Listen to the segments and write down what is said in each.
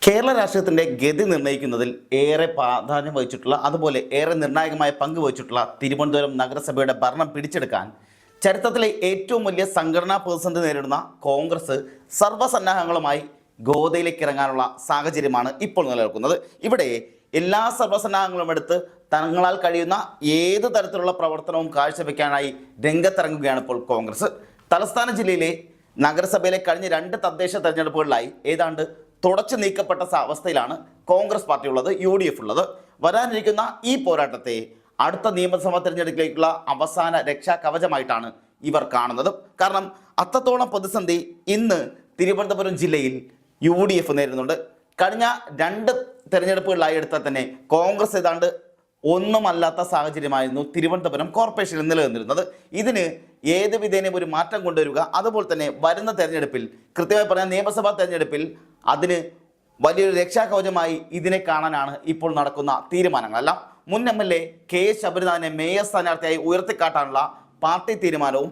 കേരള രാഷ്ട്രീയത്തിൻ്റെ ഗതി നിർണ്ണയിക്കുന്നതിൽ ഏറെ പ്രാധാന്യം വഹിച്ചിട്ടുള്ള അതുപോലെ ഏറെ നിർണായകമായ പങ്ക് വഹിച്ചിട്ടുള്ള തിരുവനന്തപുരം നഗരസഭയുടെ ഭരണം പിടിച്ചെടുക്കാൻ ചരിത്രത്തിലെ ഏറ്റവും വലിയ സംഘടനാ പ്രതിസന്ധി നേരിടുന്ന കോൺഗ്രസ് സർവ്വസന്നാഹങ്ങളുമായി ഗോദയിലേക്ക് ഇറങ്ങാനുള്ള സാഹചര്യമാണ് ഇപ്പോൾ നിലനിൽക്കുന്നത്. ഇവിടെ എല്ലാ സർവ്വസന്നാഹങ്ങളും എടുത്ത് തങ്ങളാൽ കഴിയുന്ന ഏത് തരത്തിലുള്ള പ്രവർത്തനവും കാഴ്ചവെക്കാനായി രംഗത്തിറങ്ങുകയാണ് ഇപ്പോൾ കോൺഗ്രസ്. തലസ്ഥാന ജില്ലയിലെ നഗരസഭയിലെ കഴിഞ്ഞ 2 തദ്ദേശ തെരഞ്ഞെടുപ്പുകളിലായി ഏതാണ്ട് തുടച്ചു നീക്കപ്പെട്ട അവസ്ഥയിലാണ് കോൺഗ്രസ് പാർട്ടി ഉള്ളത്, UDF ഉള്ളത്. വരാനിരിക്കുന്ന ഈ പോരാട്ടത്തെ അടുത്ത നിയമസഭാ തെരഞ്ഞെടുപ്പിലേക്കുള്ള അവസാന രക്ഷാ കവചമായിട്ടാണ് ഇവർ കാണുന്നത്. കാരണം അത്രത്തോളം പ്രതിസന്ധി ഇന്ന് തിരുവനന്തപുരം ജില്ലയിൽ UDF നേരിടുന്നുണ്ട്. കഴിഞ്ഞ 2 തെരഞ്ഞെടുപ്പുകളിലായി എടുത്താൽ തന്നെ കോൺഗ്രസ് ഏതാണ്ട് ഒന്നുമല്ലാത്ത സാഹചര്യമായിരുന്നു തിരുവനന്തപുരം കോർപ്പറേഷനിൽ നിലനിന്നിരുന്നത്. ഇതിന് ഏത് വിധേനയും ഒരു മാറ്റം കൊണ്ടുവരിക, അതുപോലെ തന്നെ വരുന്ന തെരഞ്ഞെടുപ്പിൽ, കൃത്യമായി പറഞ്ഞാൽ നിയമസഭാ തെരഞ്ഞെടുപ്പിൽ, അതിന് വലിയൊരു രക്ഷാകവചമായി ഇതിനെ കാണാനാണ് ഇപ്പോൾ നടക്കുന്ന തീരുമാനങ്ങളെല്ലാം. മുൻ MLA K ശബരിനാഥിനെ മേയർ സ്ഥാനാർത്ഥിയായി ഉയർത്തിക്കാട്ടാനുള്ള പാർട്ടി തീരുമാനവും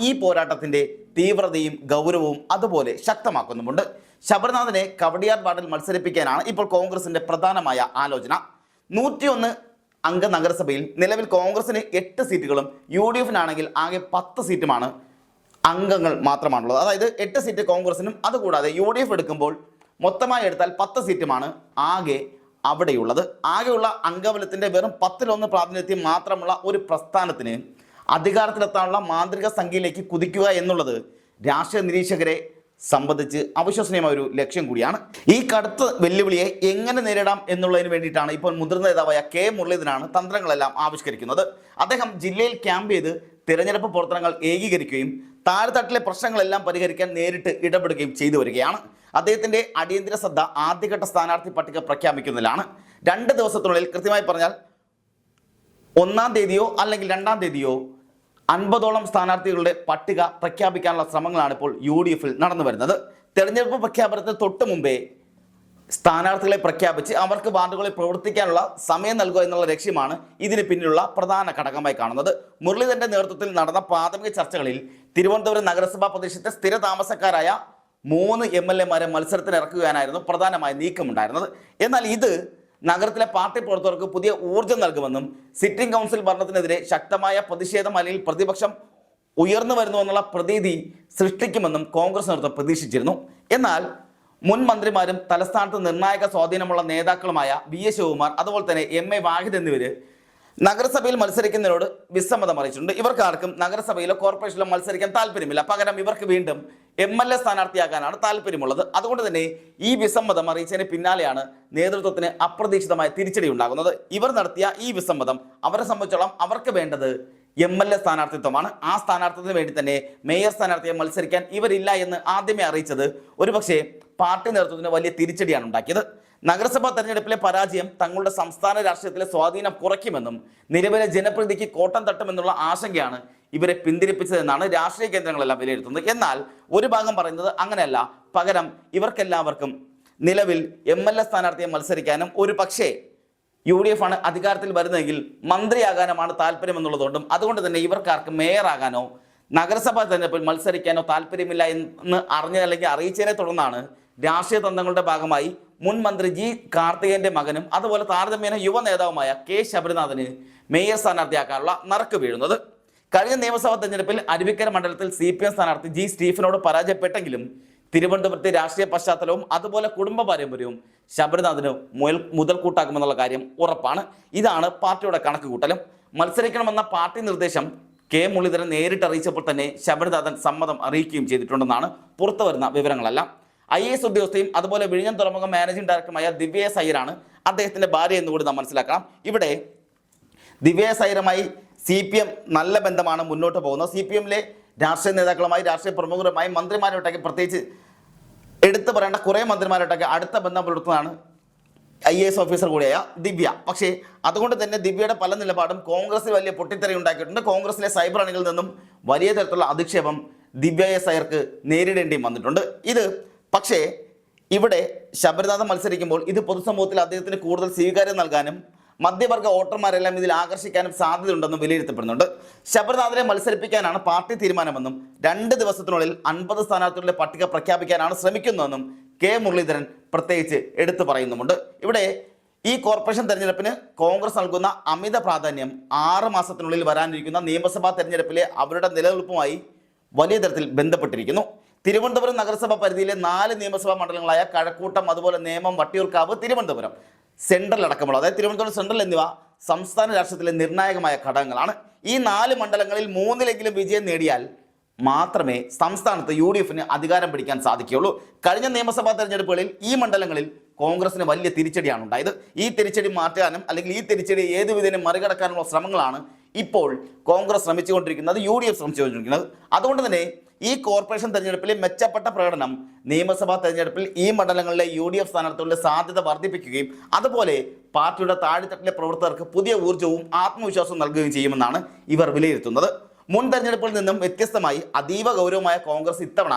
ഈ പോരാട്ടത്തിൻ്റെ തീവ്രതയും ഗൗരവവും അതുപോലെ ശക്തമാക്കുന്നുമുണ്ട്. ശബരിനാഥിനെ കവടിയാർ വാർഡിൽ മത്സരിപ്പിക്കാനാണ് ഇപ്പോൾ കോൺഗ്രസിൻ്റെ പ്രധാനമായ ആലോചന. 101 അംഗ നഗരസഭയിൽ നിലവിൽ കോൺഗ്രസിന് 8 സീറ്റുകളും UDFിനാണെങ്കിൽ ആകെ 10 സീറ്റുമാണ് അംഗങ്ങൾ മാത്രമാണുള്ളത്. അതായത് 8 സീറ്റ് കോൺഗ്രസിനും അതുകൂടാതെ UDF എടുക്കുമ്പോൾ മൊത്തമായി എടുത്താൽ 10 സീറ്റുമാണ് ആകെ അവിടെയുള്ളത്. ആകെയുള്ള അംഗബലത്തിൻ്റെ വെറും 10-1 പ്രാതിനിധ്യം മാത്രമുള്ള ഒരു പ്രസ്ഥാനത്തിന് അധികാരത്തിലെത്താനുള്ള മാന്ത്രിക സംഖ്യയിലേക്ക് കുതിക്കുക എന്നുള്ളത് രാഷ്ട്രീയ നിരീക്ഷകരെ സംബന്ധിച്ച് അവിശ്വസനീയമായ ഒരു ലക്ഷ്യം കൂടിയാണ്. ഈ കടുത്ത വെല്ലുവിളിയെ എങ്ങനെ നേരിടാം എന്നുള്ളതിന് വേണ്ടിയിട്ടാണ് ഇപ്പോൾ മുതിർന്ന നേതാവായ K മുരളീധരനാണ് തന്ത്രങ്ങളെല്ലാം ആവിഷ്കരിക്കുന്നത്. അദ്ദേഹം ജില്ലയിൽ ക്യാമ്പ് ചെയ്ത് തിരഞ്ഞെടുപ്പ് പ്രവർത്തനങ്ങൾ ഏകീകരിക്കുകയും താഴെത്തട്ടിലെ പ്രശ്നങ്ങളെല്ലാം പരിഹരിക്കാൻ നേരിട്ട് ഇടപെടുകയും ചെയ്തു വരികയാണ്. അദ്ദേഹത്തിൻ്റെ അടിയന്തര ശ്രദ്ധ ആദ്യഘട്ട സ്ഥാനാർത്ഥി പട്ടിക പ്രഖ്യാപിക്കുന്നതിലാണ്. 2 ദിവസത്തിനുള്ളിൽ, കൃത്യമായി പറഞ്ഞാൽ 1-ാം തീയതിയോ അല്ലെങ്കിൽ 2-ാം തീയതിയോ 50ഓളം സ്ഥാനാർത്ഥികളുടെ പട്ടിക പ്രഖ്യാപിക്കാനുള്ള ശ്രമങ്ങളാണ് ഇപ്പോൾ UDFിൽ നടന്നു വരുന്നത്. തെരഞ്ഞെടുപ്പ് പ്രഖ്യാപനത്തിന് തൊട്ട് മുമ്പേ സ്ഥാനാർത്ഥികളെ പ്രഖ്യാപിച്ച് അവർക്ക് വാർഡുകളിൽ പ്രവർത്തിക്കാനുള്ള സമയം നൽകുക എന്നുള്ള ലക്ഷ്യമാണ് ഇതിന് പിന്നിലുള്ള പ്രധാന ഘടകമായി കാണുന്നത്. മുരളീധരന്റെ നേതൃത്വത്തിൽ നടന്ന പ്രാഥമിക ചർച്ചകളിൽ തിരുവനന്തപുരം നഗരസഭാ പ്രദേശത്തെ സ്ഥിര താമസക്കാരായ 3 MLAമാരെ മത്സരത്തിന് ഇറക്കുകയായിരുന്നു പ്രധാനമായ നീക്കമുണ്ടായിരുന്നത്. എന്നാൽ ഇത് നഗരത്തിലെ പാർട്ടി പ്രവർത്തകർക്ക് പുതിയ ഊർജ്ജം നൽകുമെന്നും സിറ്റിംഗ് കൗൺസിൽ ഭരണത്തിനെതിരെ ശക്തമായ പ്രതിഷേധം അല്ലെങ്കിൽ പ്രതിപക്ഷം ഉയർന്നു വരുന്നുവെന്നുള്ള പ്രതീതി സൃഷ്ടിക്കുമെന്നും കോൺഗ്രസ് നേതൃത്വം പ്രതീക്ഷിച്ചിരുന്നു. എന്നാൽ മുൻ മന്ത്രിമാരും തലസ്ഥാനത്ത് നിർണായക സ്വാധീനമുള്ള നേതാക്കളുമായ VS ശിവകുമാർ, അതുപോലെ തന്നെ MA വാഹിദ് എന്നിവർ നഗരസഭയിൽ മത്സരിക്കുന്നതിനോട് വിസമ്മതം അറിയിച്ചിട്ടുണ്ട്. ഇവർക്ക് ആർക്കും നഗരസഭയിലോ കോർപ്പറേഷനിലോ മത്സരിക്കാൻ താല്പര്യമില്ല. പകരം ഇവർക്ക് വീണ്ടും MLA സ്ഥാനാർത്ഥിയാകാനാണ് താല്പര്യമുള്ളത്. അതുകൊണ്ട് തന്നെ ഈ വിസമ്മതം അറിയിച്ചതിന് പിന്നാലെയാണ് നേതൃത്വത്തിന് അപ്രതീക്ഷിതമായ തിരിച്ചടി ഉണ്ടാകുന്നത്. ഇവർ നടത്തിയ ഈ വിസമ്മതം അവരെ സംബന്ധിച്ചോളം അവർക്ക് വേണ്ടത് MLA സ്ഥാനാർത്ഥിത്വമാണ്. ആ സ്ഥാനാർത്ഥിത്വത്തിന് വേണ്ടി തന്നെ മേയർ സ്ഥാനാർത്ഥിയെ മത്സരിക്കാൻ ഇവരില്ല എന്ന് ആദ്യമേ അറിയിച്ചത് ഒരുപക്ഷെ പാർട്ടി നേതൃത്വത്തിന് വലിയ തിരിച്ചടിയാണ് ഉണ്ടാക്കിയത്. നഗരസഭാ തെരഞ്ഞെടുപ്പിലെ പരാജയം തങ്ങളുടെ സംസ്ഥാന രാഷ്ട്രീയത്തിലെ സ്വാധീനം കുറയ്ക്കുമെന്നും നിലവിലെ ജനപ്രീതിക്ക് കോട്ടം തട്ടുമെന്നുള്ള ആശങ്കയാണ് ഇവരെ പിന്തിരിപ്പിച്ചതെന്നാണ് രാഷ്ട്രീയ കേന്ദ്രങ്ങളെല്ലാം വിലയിരുത്തുന്നത്. എന്നാൽ ഒരു ഭാഗം പറയുന്നത് അങ്ങനെയല്ല, പകരം ഇവർക്കെല്ലാവർക്കും നിലവിൽ MLA സ്ഥാനാർത്ഥിയെ മത്സരിക്കാനും ഒരു പക്ഷേ UDF ആണ് അധികാരത്തിൽ വരുന്നതെങ്കിൽ മന്ത്രിയാകാനുമാണ് താല്പര്യമെന്നുള്ളതുകൊണ്ടും അതുകൊണ്ട് തന്നെ ഇവർക്കാർക്ക് മേയറാകാനോ നഗരസഭാ തെരഞ്ഞെടുപ്പിൽ മത്സരിക്കാനോ താല്പര്യമില്ല എന്ന് അല്ലെങ്കിൽ അറിയിച്ചതിനെ തുടർന്നാണ് രാഷ്ട്രീയ തന്ത്രങ്ങളുടെ ഭാഗമായി മുൻ മന്ത്രി G കാർത്തികേയന്റെ മകനും അതുപോലെ താരതമ്യേന യുവ നേതാവുമായ K ശബരിനാഥന് മേയർ സ്ഥാനാർത്ഥിയാക്കാനുള്ള നറുക്ക് വീഴുന്നത്. കഴിഞ്ഞ നിയമസഭാ തെരഞ്ഞെടുപ്പിൽ അരുവിക്കര മണ്ഡലത്തിൽ CPM സ്ഥാനാർത്ഥി G സ്റ്റീഫനോട് പരാജയപ്പെട്ടെങ്കിലും തിരുവനന്തപുരത്തെ രാഷ്ട്രീയ പശ്ചാത്തലവും അതുപോലെ കുടുംബ പാരമ്പര്യവും ശബരിനാഥന് മുതൽക്കൂട്ടാക്കുമെന്നുള്ള കാര്യം ഉറപ്പാണ്. ഇതാണ് പാർട്ടിയുടെ കണക്കുകൂട്ടലും. മത്സരിക്കണമെന്ന പാർട്ടി നിർദ്ദേശം K മുരളീധരൻ നേരിട്ട് അറിയിച്ചപ്പോൾ തന്നെ ശബരിനാഥൻ സമ്മതം അറിയിക്കുകയും ചെയ്തിട്ടുണ്ടെന്നാണ് പുറത്തുവരുന്ന വിവരങ്ങളെല്ലാം. IAS ഉദ്യോഗസ്ഥയും അതുപോലെ വിഴിഞ്ഞം തുറമുഖം മാനേജിംഗ് ഡയറക്ടറുമായ ദിവ്യ S അയ്യരാണ് അദ്ദേഹത്തിൻ്റെ ഭാര്യ എന്നുകൂടി നാം മനസ്സിലാക്കണം. ഇവിടെ ദിവ്യ S അയ്യരുമായി CPM നല്ല ബന്ധമാണ് മുന്നോട്ട് പോകുന്നത്. CPMലെ രാഷ്ട്രീയ നേതാക്കളുമായി, രാഷ്ട്രീയ പ്രമുഖരുമായി, മന്ത്രിമാരോട്ടൊക്കെ പ്രത്യേകിച്ച് എടുത്തു പറയേണ്ട കുറേ മന്ത്രിമാരോട്ടൊക്കെ അടുത്ത ബന്ധം പുലർത്തുന്നതാണ് IAS ഓഫീസർ കൂടിയായ ദിവ്യ. പക്ഷേ അതുകൊണ്ട് തന്നെ ദിവ്യയുടെ പല നിലപാടും കോൺഗ്രസിൽ വലിയ പൊട്ടിത്തെറി ഉണ്ടാക്കിയിട്ടുണ്ട്. കോൺഗ്രസിലെ സൈബർ അണികളിൽ നിന്നും വലിയ തരത്തിലുള്ള അധിക്ഷേപം ദിവ്യ S അയ്യർക്ക് നേരിടേണ്ടിയും വന്നിട്ടുണ്ട്. ഇത് പക്ഷേ ഇവിടെ ശബരിനാഥൻ മത്സരിക്കുമ്പോൾ ഇത് പൊതുസമൂഹത്തിൽ അദ്ദേഹത്തിന് കൂടുതൽ സ്വീകാര്യം നൽകാനും മധ്യവർഗ വോട്ടർമാരെല്ലാം ഇതിൽ ആകർഷിക്കാനും സാധ്യതയുണ്ടെന്നും വിലയിരുത്തപ്പെടുന്നുണ്ട്. ശബരിനാഥനെ മത്സരിപ്പിക്കാനാണ് പാർട്ടി തീരുമാനമെന്നും 2 ദിവസത്തിനുള്ളിൽ 50 സ്ഥാനാർത്ഥികളുടെ പട്ടിക പ്രഖ്യാപിക്കാനാണ് ശ്രമിക്കുന്നതെന്നും കെ മുരളീധരൻ പ്രത്യേകിച്ച് എടുത്തു പറയുന്നുമുണ്ട്. ഇവിടെ ഈ കോർപ്പറേഷൻ തെരഞ്ഞെടുപ്പിന് കോൺഗ്രസ് നൽകുന്ന അമിത പ്രാധാന്യം 6 മാസത്തിനുള്ളിൽ വരാനിരിക്കുന്ന നിയമസഭാ തെരഞ്ഞെടുപ്പിലെ അവരുടെ നിലനിൽപ്പുമായി വലിയ തരത്തിൽ ബന്ധപ്പെട്ടിരിക്കുന്നു. തിരുവനന്തപുരം നഗരസഭാ പരിധിയിലെ 4 നിയമസഭാ മണ്ഡലങ്ങളായ കഴക്കൂട്ടം, അതുപോലെ നേമം, വട്ടിയൂർക്കാവ്, തിരുവനന്തപുരം സെൻട്രൽ അടക്കമുള്ള, അതായത് തിരുവനന്തപുരം സെൻട്രൽ എന്നിവ സംസ്ഥാന രാഷ്ട്രീയത്തിലെ നിർണായകമായ ഘടകങ്ങളാണ്. ഈ 4 മണ്ഡലങ്ങളിൽ 3-ലെങ്കിലും വിജയം നേടിയാൽ മാത്രമേ സംസ്ഥാനത്ത് UDFന് അധികാരം പിടിക്കാൻ സാധിക്കുകയുള്ളൂ. കഴിഞ്ഞ നിയമസഭാ തെരഞ്ഞെടുപ്പുകളിൽ ഈ മണ്ഡലങ്ങളിൽ കോൺഗ്രസിന് വലിയ തിരിച്ചടിയാണ് ഉണ്ടായത്. ഈ തിരിച്ചടി മാറ്റാനും അല്ലെങ്കിൽ ഈ തിരിച്ചടി ഏതു വിധേനയും മറികടക്കാനുള്ള ശ്രമങ്ങളാണ് ഇപ്പോൾ കോൺഗ്രസ് ശ്രമിച്ചുകൊണ്ടിരിക്കുന്നത്, UDF ശ്രമിച്ചുകൊണ്ടിരിക്കുന്നത്. അതുകൊണ്ട് തന്നെ ഈ കോർപ്പറേഷൻ തെരഞ്ഞെടുപ്പിലെ മെച്ചപ്പെട്ട പ്രകടനം നിയമസഭാ തെരഞ്ഞെടുപ്പിൽ ഈ മണ്ഡലങ്ങളിലെ UDF സ്ഥാനാർത്ഥികളുടെ സാധ്യത വർദ്ധിപ്പിക്കുകയും അതുപോലെ പാർട്ടിയുടെ താഴെത്തട്ടിലെ പ്രവർത്തകർക്ക് പുതിയ ഊർജ്ജവും ആത്മവിശ്വാസവും നൽകുകയും ചെയ്യുമെന്നാണ് ഇവർ വിലയിരുത്തുന്നത്. മുൻ തെരഞ്ഞെടുപ്പിൽ നിന്നും വ്യത്യസ്തമായി അതീവ ഗൗരവമായ കോൺഗ്രസ് ഇത്തവണ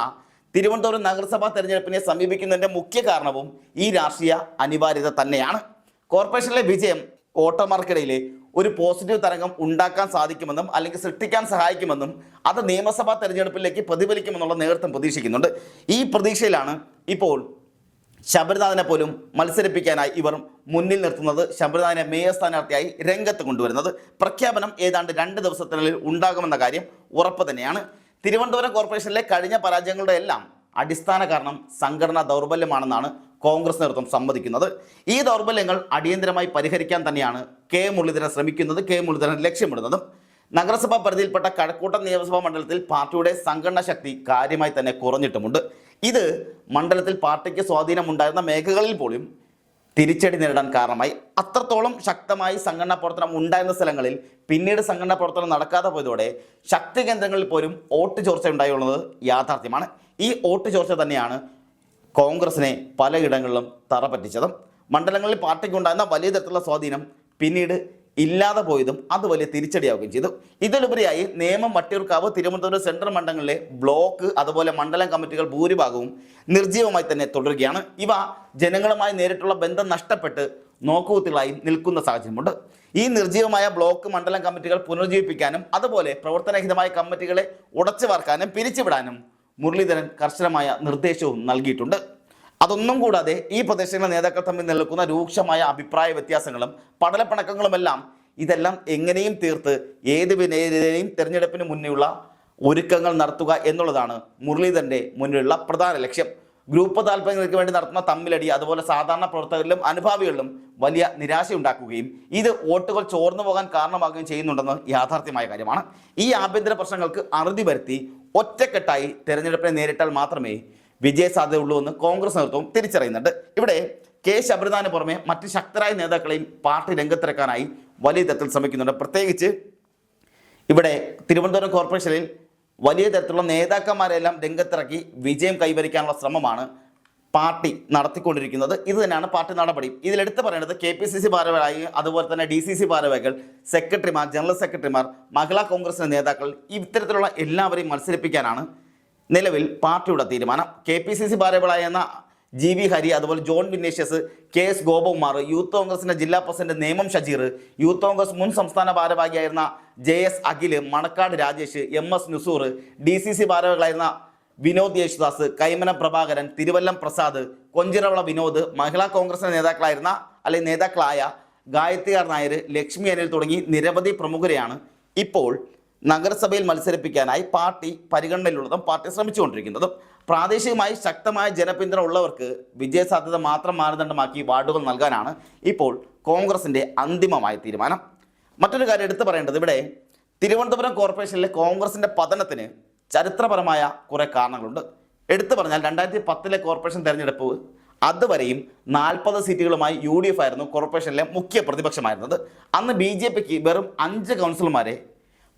തിരുവനന്തപുരം നഗരസഭാ തെരഞ്ഞെടുപ്പിനെ സമീപിക്കുന്നതിൻ്റെ മുഖ്യ കാരണവും ഈ രാഷ്ട്രീയ അനിവാര്യത തന്നെയാണ്. കോർപ്പറേഷനിലെ വിജയം വോട്ടർമാർക്കിടയിലെ ഒരു പോസിറ്റീവ് തരംഗം ഉണ്ടാക്കാൻ സാധിക്കുമെന്നും അല്ലെങ്കിൽ സൃഷ്ടിക്കാൻ സഹായിക്കുമെന്നും അത് നിയമസഭാ തെരഞ്ഞെടുപ്പിലേക്ക് പ്രതിഫലിക്കുമെന്നുള്ള നേതൃത്വം പ്രതീക്ഷിക്കുന്നുണ്ട്. ഈ പ്രതീക്ഷയിലാണ് ഇപ്പോൾ ശബരിനാഥനെ പോലും മത്സരിപ്പിക്കാനായി ഇവർ മുന്നിൽ നിർത്തുന്നത്, ശബരിനാഥനെ മേയർ സ്ഥാനാർത്ഥിയായി രംഗത്ത് കൊണ്ടുവരുന്നത്. പ്രഖ്യാപനം ഏതാണ്ട് 2 ദിവസത്തിനുള്ളിൽ ഉണ്ടാകുമെന്ന കാര്യം ഉറപ്പ് തന്നെയാണ്. തിരുവനന്തപുരം കോർപ്പറേഷനിലെ കഴിഞ്ഞ പരാജയങ്ങളുടെ എല്ലാം അടിസ്ഥാന കാരണം സംഘടനാ ദൗർബല്യമാണെന്നാണ് കോൺഗ്രസ് നേതൃത്വം സമ്മതിക്കുന്നത്. ഈ ദൗർബല്യങ്ങൾ അടിയന്തരമായി പരിഹരിക്കാൻ തന്നെയാണ് കെ മുരളീധരൻ ശ്രമിക്കുന്നത്, കെ മുരളീധരൻ ലക്ഷ്യമിടുന്നതും. നഗരസഭാ പരിധിയിൽപ്പെട്ട കഴക്കൂട്ടം നിയമസഭാ മണ്ഡലത്തിൽ പാർട്ടിയുടെ സംഘടനാ ശക്തി കാര്യമായി തന്നെ കുറഞ്ഞിട്ടുമുണ്ട്. ഇത് മണ്ഡലത്തിൽ പാർട്ടിക്ക് സ്വാധീനമുണ്ടായിരുന്ന മേഖലകളിൽ പോലും തിരിച്ചടി നേരിടാൻ കാരണമായി. അത്രത്തോളം ശക്തമായി സംഘടനാ പ്രവർത്തനം ഉണ്ടായിരുന്ന സ്ഥലങ്ങളിൽ പിന്നീട് സംഘടനാ പ്രവർത്തനം നടക്കാതെ പോയതോടെ ശക്തി കേന്ദ്രങ്ങളിൽ പോലും വോട്ട് ചോർച്ച ഉണ്ടായുള്ളത് യാഥാർത്ഥ്യമാണ്. ഈ വോട്ട് ചോർച്ച തന്നെയാണ് കോൺഗ്രസിനെ പലയിടങ്ങളിലും തറ പറ്റിച്ചതും. മണ്ഡലങ്ങളിൽ പാർട്ടിക്കുണ്ടായിരുന്ന വലിയ തരത്തിലുള്ള സ്വാധീനം പിന്നീട് ഇല്ലാതെ പോയതും അത് വലിയ തിരിച്ചടിയാവുകയും ചെയ്തു. ഇതിലുപരിയായി നേമം, വട്ടിയൂർക്കാവ്, തിരുവനന്തപുരം സെൻട്രൽ മണ്ഡലങ്ങളിലെ ബ്ലോക്ക് അതുപോലെ മണ്ഡലം കമ്മിറ്റികൾ ഭൂരിഭാഗവും നിർജ്ജീവമായി തന്നെ തുടരുകയാണ്. ഇവ ജനങ്ങളുമായി നേരിട്ടുള്ള ബന്ധം നഷ്ടപ്പെട്ട് നോക്കുകുത്തികളായി നിൽക്കുന്ന സാഹചര്യമുണ്ട്. ഈ നിർജ്ജീവമായ ബ്ലോക്ക് മണ്ഡലം കമ്മിറ്റികൾ പുനരുജ്ജീവിപ്പിക്കാനും അതുപോലെ പ്രവർത്തനരഹിതമായ കമ്മിറ്റികളെ ഉടച്ചു വാർക്കാനും പിരിച്ചുവിടാനും മുരളീധരൻ കർശനമായ നിർദ്ദേശവും നൽകിയിട്ടുണ്ട്. അതൊന്നും കൂടാതെ ഈ പ്രദേശങ്ങളിലെ നേതാക്കൾ തമ്മിൽ നിലനിൽക്കുന്ന രൂക്ഷമായ അഭിപ്രായ വ്യത്യാസങ്ങളും പടലപ്പിണക്കങ്ങളുമെല്ലാം ഇതെല്ലാം എങ്ങനെയും തീർത്ത് ഏത് വിനേതയും തെരഞ്ഞെടുപ്പിന് മുന്നേയുള്ള ഒരുക്കങ്ങൾ നടത്തുക എന്നുള്ളതാണ് മുരളീധരൻ്റെ മുന്നിലുള്ള പ്രധാന ലക്ഷ്യം. ഗ്രൂപ്പ് താല്പര്യങ്ങൾക്ക് വേണ്ടി നടത്തുന്ന തമ്മിലടി അതുപോലെ സാധാരണ പ്രവർത്തകരിലും അനുഭാവികളിലും വലിയ നിരാശയുണ്ടാക്കുകയും ഇത് വോട്ടുകൾ ചോർന്നു പോകാൻ കാരണമാകുകയും ചെയ്യുന്നുണ്ടെന്ന് യാഥാർത്ഥ്യമായ കാര്യമാണ്. ഈ ആഭ്യന്തര പ്രശ്നങ്ങൾക്ക് അറുതി വരുത്തി ഒറ്റക്കെട്ടായി തെരഞ്ഞെടുപ്പിനെ നേരിട്ടാൽ മാത്രമേ വിജയസാധ്യതയുള്ളൂ എന്ന് കോൺഗ്രസ് നേതൃത്വം തിരിച്ചറിയുന്നുണ്ട്. ഇവിടെ കെ ശബരിനാഥന് പുറമെ മറ്റ് ശക്തരായ നേതാക്കളെയും പാർട്ടി രംഗത്തിറക്കാനായി വലിയ തരത്തിൽ ശ്രമിക്കുന്നുണ്ട്. പ്രത്യേകിച്ച് ഇവിടെ തിരുവനന്തപുരം കോർപ്പറേഷനിൽ വലിയ തരത്തിലുള്ള നേതാക്കന്മാരെല്ലാം രംഗത്തിറക്കി വിജയം കൈവരിക്കാനുള്ള ശ്രമമാണ് പാർട്ടി നടത്തിക്കൊണ്ടിരിക്കുന്നത്. ഇത് തന്നെയാണ് പാർട്ടി നടപടി. ഇതിലെടുത്ത് പറയേണ്ടത് KPCC ഭാരവാഹി അതുപോലെ തന്നെ DCC ഭാരവാഹികൾ, സെക്രട്ടറിമാർ, ജനറൽ സെക്രട്ടറിമാർ, മഹിളാ കോൺഗ്രസിൻ്റെ നേതാക്കൾ, ഇത്തരത്തിലുള്ള എല്ലാവരെയും മത്സരിപ്പിക്കാനാണ് നിലവിൽ പാർട്ടിയുടെ തീരുമാനം. KPCC ഭാരവാഹിയായിരുന്ന GB ഹരി, അതുപോലെ John Vinicius, KS Gopakumar, youth കോൺഗ്രസിൻ്റെ ജില്ലാ പ്രസിഡന്റ് നേമം ഷജീർ, യൂത്ത് കോൺഗ്രസ് മുൻ സംസ്ഥാന ഭാരവാഹിയായിരുന്ന JS Akhil, Manacaud Rajesh, MS Nusoor, DCC ഭാരവാഹികളായിരുന്ന Vinod Yesudas, കൈമന Prabhakaran, Thiruvallam Prasad, കൊഞ്ചിറവള Vinod, മഹിളാ കോൺഗ്രസിൻ്റെ നേതാക്കളായ ഗായത്രി ആർ നായർ, ലക്ഷ്മി അനിൽ തുടങ്ങി നിരവധി പ്രമുഖരെയാണ് ഇപ്പോൾ നഗരസഭയിൽ മത്സരിപ്പിക്കാനായി പാർട്ടി പരിഗണനയിലുള്ളതും പാർട്ടി ശ്രമിച്ചുകൊണ്ടിരിക്കുന്നതും. പ്രാദേശികമായി ശക്തമായ ജനപിന്തുണ ഉള്ളവർക്ക് വിജയസാധ്യത മാത്രം മാനദണ്ഡമാക്കി വാർഡുകൾ നൽകാനാണ് ഇപ്പോൾ കോൺഗ്രസിൻ്റെ അന്തിമമായ തീരുമാനം. മറ്റൊരു കാര്യം എടുത്തു പറയേണ്ടത്, ഇവിടെ തിരുവനന്തപുരം കോർപ്പറേഷനിലെ കോൺഗ്രസിൻ്റെ പതനത്തിന് ചരിത്രപരമായ കുറേ കാരണങ്ങളുണ്ട്. എടുത്തു പറഞ്ഞാൽ 2010 കോർപ്പറേഷൻ തെരഞ്ഞെടുപ്പ് അതുവരെയും 40 സീറ്റുകളുമായി UDF ആയിരുന്നു കോർപ്പറേഷനിലെ മുഖ്യ പ്രതിപക്ഷമായിരുന്നത്. അന്ന് BJPക്ക് വെറും 5 കൗൺസിലർമാരെ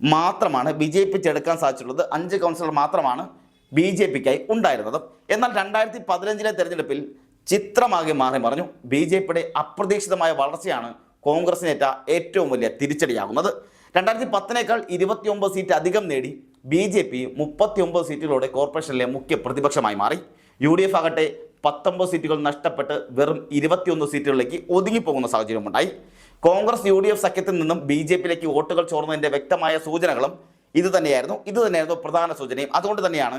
മാത്രമാണ് വിജയിപ്പിച്ചെടുക്കാൻ സാധിച്ചിട്ടുള്ളത്. 5 കൗൺസിലർ മാത്രമാണ് BJPക്കായി ഉണ്ടായിരുന്നത്. എന്നാൽ 2015 തെരഞ്ഞെടുപ്പിൽ ചിത്രമാകെ മാറി മറിഞ്ഞു. BJPയുടെ അപ്രതീക്ഷിതമായ വളർച്ചയാണ് കോൺഗ്രസിനേറ്റ ഏറ്റവും വലിയ തിരിച്ചടിയാകുന്നത്. 2010 29 സീറ്റ് അധികം നേടി BJP 39 സീറ്റുകളോടെ കോർപ്പറേഷനിലെ മുഖ്യ പ്രതിപക്ഷമായി മാറി. UDF ആകട്ടെ 19 സീറ്റുകൾ നഷ്ടപ്പെട്ട് വെറും 21 സീറ്റുകളിലേക്ക് ഒതുങ്ങിപ്പോകുന്ന സാഹചര്യമുണ്ടായി. കോൺഗ്രസ് UDF സഖ്യത്തിൽ നിന്നും BJPയിലേക്ക് വോട്ടുകൾ ചോർന്നതിൻ്റെ വ്യക്തമായ സൂചനകളും ഇത് തന്നെയായിരുന്നു പ്രധാന സൂചനയും. അതുകൊണ്ട് തന്നെയാണ്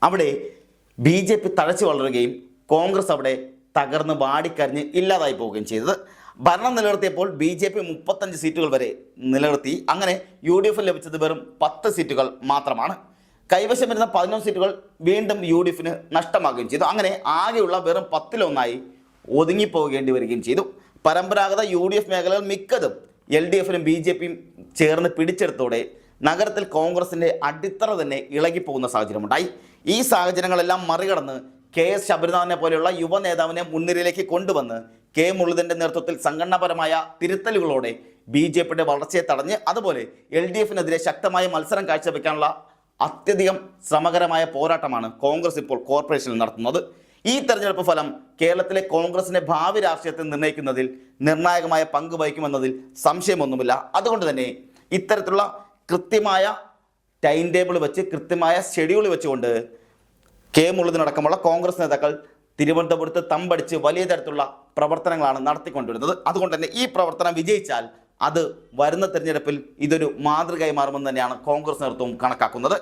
അവിടെ BJP തഴച്ചു വളരുകയും കോൺഗ്രസ് അവിടെ തകർന്ന് വാടിക്കരിഞ്ഞ് ഇല്ലാതായി പോവുകയും ചെയ്തത്. ഭരണം നിലനിർത്തിയപ്പോൾ BJP 35 സീറ്റുകൾ വരെ നിലനിർത്തി. അങ്ങനെ UDF ലഭിച്ചത് വെറും 10 സീറ്റുകൾ മാത്രമാണ്. കൈവശം വരുന്ന 11 സീറ്റുകൾ വീണ്ടും UDFന് നഷ്ടമാകുകയും ചെയ്തു. അങ്ങനെ ആകെയുള്ള വെറും 10-1 ഒതുങ്ങിപ്പോകേണ്ടി വരികയും ചെയ്തു. പരമ്പരാഗത UDF മേഖലകൾ മിക്കതും LDFനും BJPയും ചേർന്ന് പിടിച്ചെടുത്തോടെ നഗരത്തിൽ കോൺഗ്രസിൻ്റെ അടിത്തറ തന്നെ ഇളകിപ്പോകുന്ന സാഹചര്യമുണ്ടായി. ഈ സാഹചര്യങ്ങളെല്ലാം മറികടന്ന് KS ശബരിനാഥനെ പോലെയുള്ള യുവ നേതാവിനെ മുൻനിരയിലേക്ക് കൊണ്ടുവന്ന് K മുരളീധരന്റെ നേതൃത്വത്തിൽ സംഘടനാപരമായ തിരുത്തലുകളോടെ BJPയുടെ വളർച്ചയെ തടഞ്ഞ് അതുപോലെ LDFനെതിരെ ശക്തമായ മത്സരം കാഴ്ചവെക്കാനുള്ള അത്യധികം ശ്രമകരമായ പോരാട്ടമാണ് കോൺഗ്രസ് ഇപ്പോൾ കോർപ്പറേഷനിൽ നടത്തുന്നത്. ഈ തെരഞ്ഞെടുപ്പ് ഫലം കേരളത്തിലെ കോൺഗ്രസിന്റെ ഭാവി രാഷ്ട്രീയത്തെ നിർണ്ണയിക്കുന്നതിൽ നിർണായകമായ പങ്ക് വഹിക്കുമെന്നതിൽ സംശയമൊന്നുമില്ല. അതുകൊണ്ട് തന്നെ ഇത്തരത്തിലുള്ള കൃത്യമായ ടൈം ടേബിൾ വെച്ച് കൃത്യമായ ഷെഡ്യൂൾ വെച്ചുകൊണ്ട് K മുരളീധരനടക്കമുള്ള കോൺഗ്രസ് നേതാക്കൾ തിരുവനന്തപുരത്ത് തമ്പടിച്ച് വലിയ തരത്തിലുള്ള പ്രവർത്തനങ്ങളാണ് നടത്തിക്കൊണ്ടിരുന്നത്. അതുകൊണ്ട് തന്നെ ഈ പ്രവർത്തനം വിജയിച്ചാൽ അത് വരുന്ന തെരഞ്ഞെടുപ്പിൽ ഇതൊരു മാതൃകയായി മാറുമെന്ന് തന്നെയാണ് കോൺഗ്രസ് നേതൃത്വം കണക്കാക്കുന്നത്.